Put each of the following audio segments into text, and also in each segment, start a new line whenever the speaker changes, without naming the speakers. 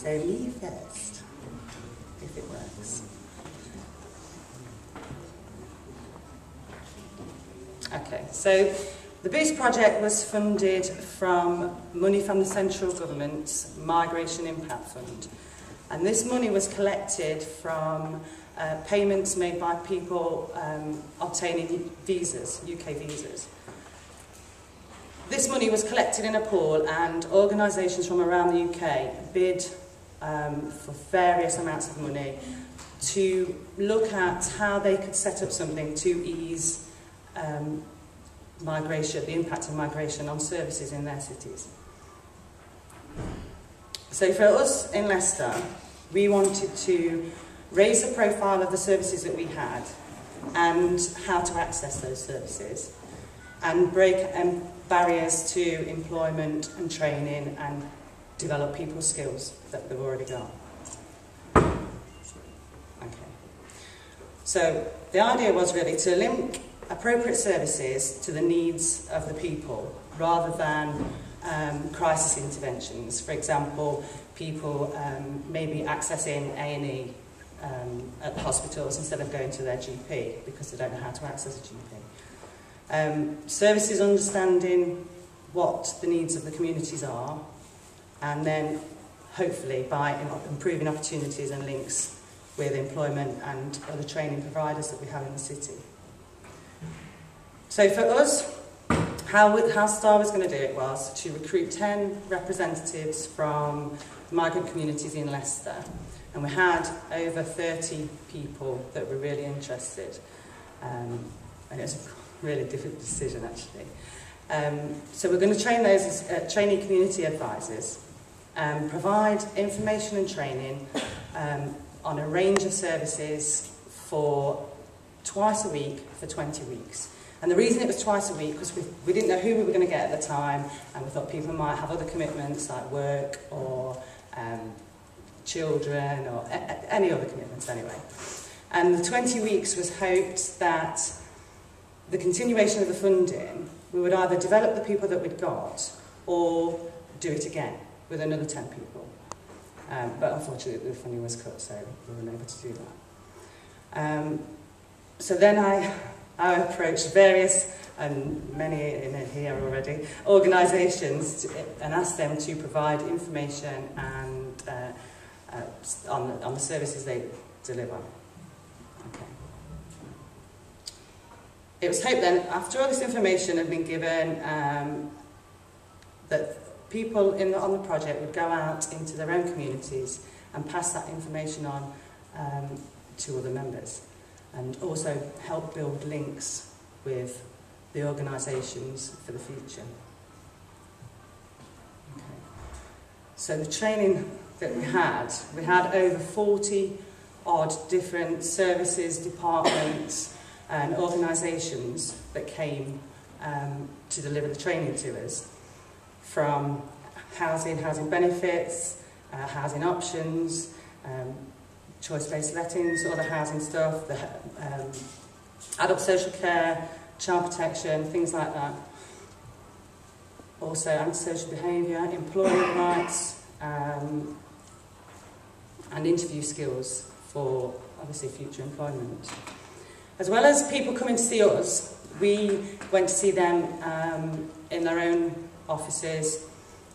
So me first, if it works. Okay, so the Boost project was funded from money from the central government's Migration Impact Fund. And this money was collected from payments made by people obtaining visas, UK visas. This money was collected in a pool, and organisations from around the UK bid for various amounts of money to look at how they could set up something to ease migration, the impact of migration on services in their cities. So for us in Leicester, we wanted to raise the profile of the services that we had and how to access those services, and break barriers to employment and training and develop people's skills that they've already got. Okay. So the idea was really to link appropriate services to the needs of the people rather than crisis interventions. For example, people maybe accessing A&E at the hospitals instead of going to their GP because they don't know how to access a GP. Services understanding what the needs of the communities are, and then hopefully by improving opportunities and links with employment and other training providers that we have in the city. So for us, how STAR was going to do it was to recruit 10 representatives from migrant communities in Leicester, and we had over 30 people that were really interested, and it was a really difficult decision actually. So we're going to train those as trainee community advisors, provide information and training on a range of services for twice a week for 20 weeks. And the reason it was twice a week was we didn't know who we were going to get at the time, and we thought people might have other commitments like work or children or any other commitments anyway. And the 20 weeks was hoped that the continuation of the funding, we would either develop the people that we'd got or do it again with another 10 people. But unfortunately the funding was cut, so we weren't able to do that. So then I approached various, and many in here already, organisations and asked them to provide information and on the services they deliver. Okay. It was hoped then, after all this information had been given, that people on the project would go out into their own communities and pass that information on to other members, and also help build links with the organisations for the future. Okay. So the training that we had over 40 odd different services, departments and organisations that came to deliver the training to us, from housing benefits, housing options, choice-based lettings, other housing stuff, the adult social care, child protection, things like that. Also antisocial behaviour, employment rights, and interview skills for obviously future employment. As well as people coming to see us, we went to see them in their own offices.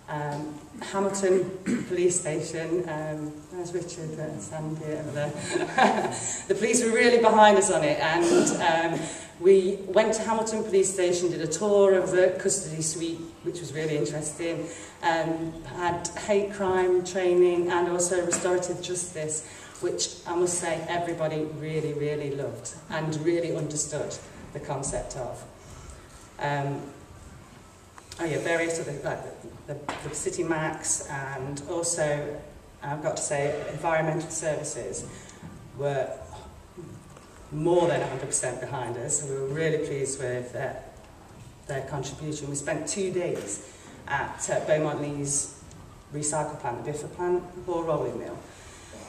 Hamilton Police Station, there's Richard and Sandy over there. The police were really behind us on it, and we went to Hamilton Police Station, did a tour of the custody suite, which was really interesting, had hate crime training and also restorative justice, which I must say everybody really, really loved and really understood the concept of. Oh yeah, various other, like the City Max, and also, I've got to say, environmental services were more than 100% behind us, so we were really pleased with their contribution. We spent 2 days at Beaumont Lee's recycle plant, the Biffa plant, ball rolling mill,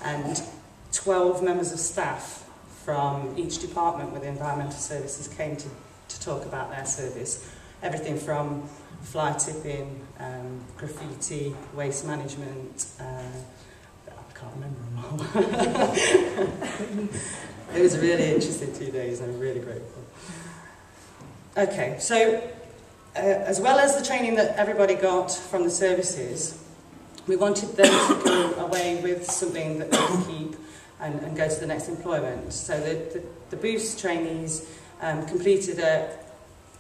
and 12 members of staff from each department with environmental services came to talk about their service. Everything from fly tipping, graffiti, waste management, It was a really interesting 2 days, and I'm really grateful. Okay, so as well as the training that everybody got from the services, we wanted them to go away with something that they could keep and go to the next employment. So the Boost trainees completed an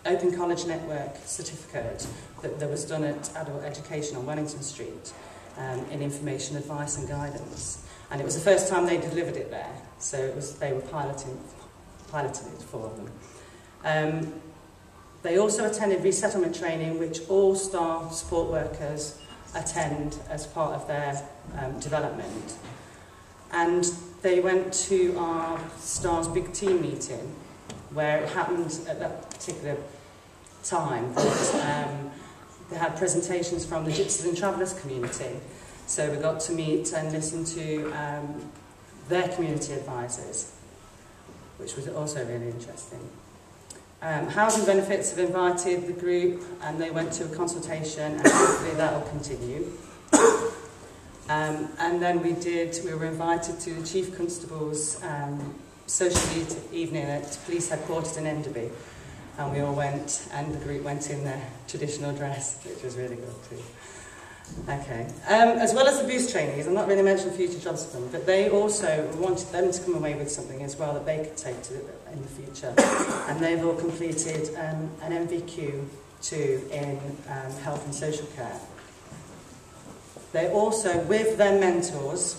Open College Network certificate that was done at Adult Education on Wellington Street in information, advice and guidance. And it was the first time they delivered it there, so they were piloting it for them. They also attended resettlement training, which all STAR support workers attend as part of their development. And they went to our STAR's big team meeting, where it happened at that particular time that they had presentations from the Gypsies and Travellers community. So we got to meet and listen to their community advisors, which was also really interesting. Housing Benefits have invited the group, and they went to a consultation, and hopefully that will continue. And then we were invited to the Chief Constable's social evening at police headquarters in Enderby, and we all went, and the group went in their traditional dress, which was really good too. Okay. As well as the Boost trainees, I'm not really mentioning future jobs for them, but they also wanted them to come away with something as well that they could take in the future. And they've all completed an MVQ too in health and social care. They also, with their mentors,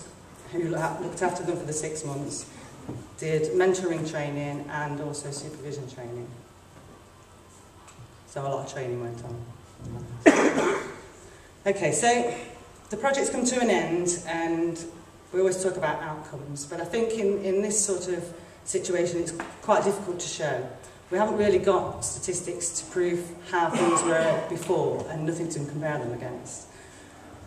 who looked after them for the 6 months, did mentoring training and also supervision training. So a lot of training went on. Okay, so the project's come to an end, and we always talk about outcomes, but I think in this sort of situation it's quite difficult to show. We haven't really got statistics to prove how things were before and nothing to compare them against.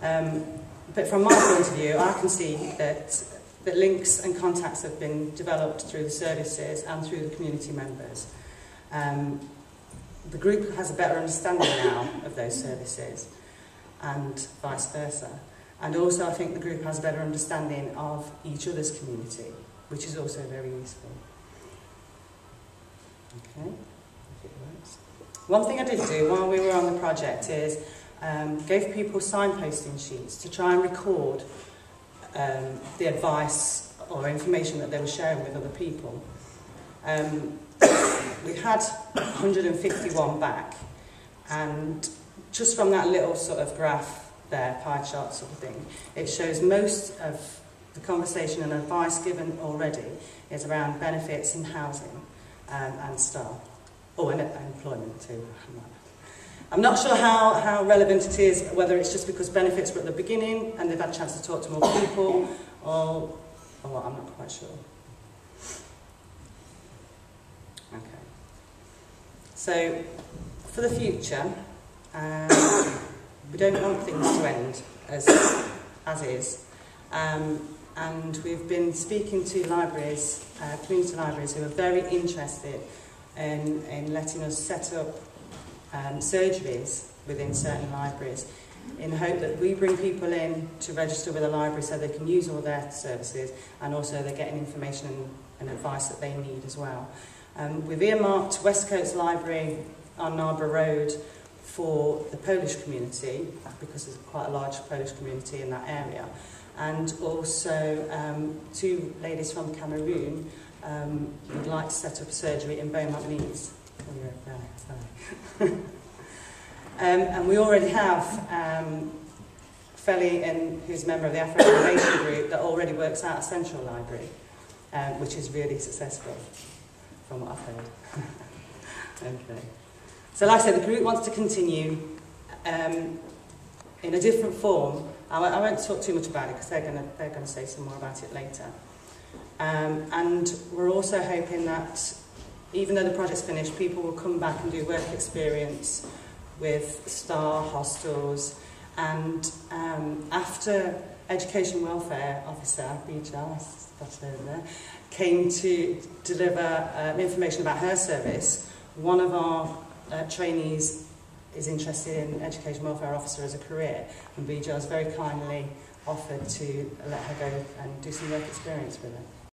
But from my point of view, I can see that links and contacts have been developed through the services and through the community members. The group has a better understanding now of those services, and vice versa. And also I think the group has a better understanding of each other's community, which is also very useful. Okay. One thing I did do while we were on the project is gave people signposting sheets to try and record the advice or information that they were sharing with other people. We had 151 back, and just from that little sort of graph there, pie chart sort of thing, it shows most of the conversation and advice given already is around benefits and housing and staff. Oh, and employment too. I'm not sure how relevant it is, whether it's just because benefits were at the beginning and they've had a chance to talk to more people, or what, I'm not quite sure. Okay. So, for the future, we don't want things to end as is. And we've been speaking to libraries, community libraries, who are very interested in letting us set up surgeries within certain libraries, in the hope that we bring people in to register with a library so they can use all their services, and also they're getting information and advice that they need as well. We've earmarked West Coast Library on Narborough Road for the Polish community, because there's quite a large Polish community in that area, and also 2 ladies from Cameroon would like to set up a surgery in Beaumont Leeds. And we already have Felly, who's a member of the Afro-Innovation Group, that already works out at Central Library, which is really successful, from what I've heard. Okay. So like I said, the group wants to continue in a different form. I won't talk too much about it because they're going to say some more about it later. And we're also hoping that even though the project's finished, people will come back and do work experience with STAR hostels, and after Education Welfare Officer, BHL, that's over there, came to deliver information about her service, one of our trainees is interested in Education Welfare Officer as a career, and BHL has very kindly offered to let her go and do some work experience with her.